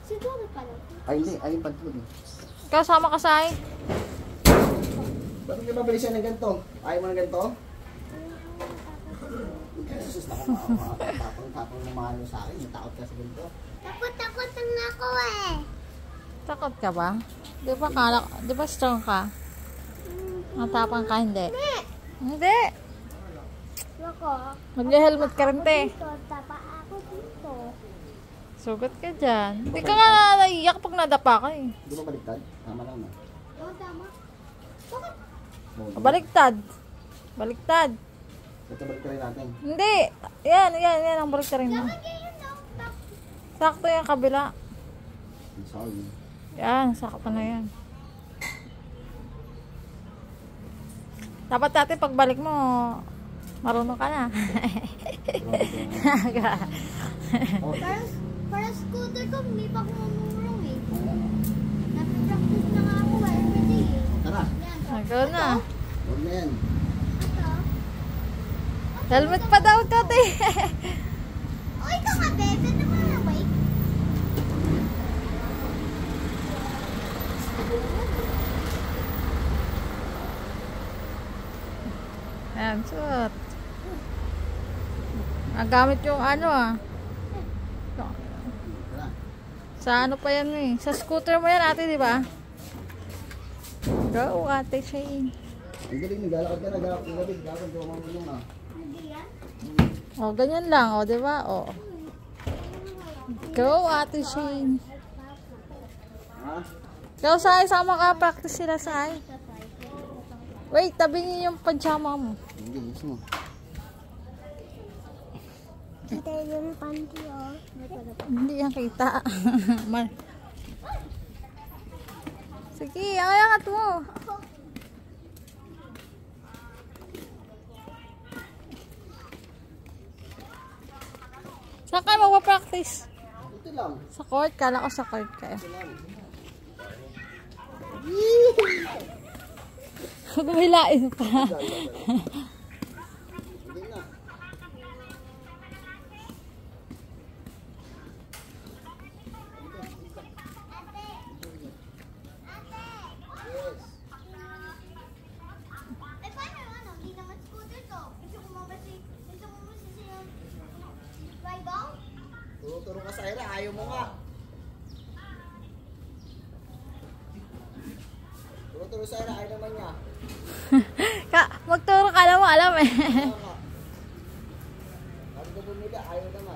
Siguro pala. Ay, hindi. Ay, yung pantulog. Kasama ka sa ay. Bakit ka mabili siya ng ganito? Ayaw mo ng ganito? Jesus, tapang ng mga ano sa akin. Natakot ka sa ganito. Takot na ako eh. Takot ka ba? Di ba strong ka? Matapang ka, hindi? Hindi. Loko. Mag-helmet ka rin, te. Dito, tapa ako dito. Sugat ka dyan. Hindi ka nga naiiyak pag nadapa ka eh. Di ba baliktad? Tama lang na. Oo, tama. Bakit? Baliktad. Baliktad. Ito baliktarin natin. Hindi. Yan ang baliktarin mo. Bakit ganyan daw? Sakto yung kabila. Sorry. Yan, sakto na yan. Dapat dati pagbalik mo, marunong ka na. Para scooter ko, may pa kumumulong eh. Napipractice na nga ako everyday eh. Tara. Yan. Ikaw na. Huwag na yan. Ito. Helmet pa daw ka, te. O, ikaw nga, bebe. Naman na, wait. Ayan, suot. Nagamit yung ano ah. Tara. Sa ano pa yan eh. Sa scooter mo yan ate, di ba? Go, ate Shane. Ang galing, naglalakad ka na. Gagawin ko mamulong na. Hindi yan? O, ganyan lang. O, di ba? O. Go, ate Shane. Ha? Go, Sai. Sama ka. Practice sila, Sai. Wait, tabi niyo yung pajama mo. Hindi, gusto mo. Ito yung panty oh. Hindi yan kita. Sige, angat mo. Saan kayo magpa-practice? Ito lang. Sa court? Kala ko sa court kayo. Ito lang. Gumilain pa. Hindi na. Eh, paano yung ano? Hindi naman scooter to. Gusto mo mabasi yung ride out? Turo ka sa ira. Ayaw mo nga. Turo sa ira. Ayaw naman niya. Magturo ka na mo, alam eh. Ayaw nga. Sabi ko bumili. Ayaw naman.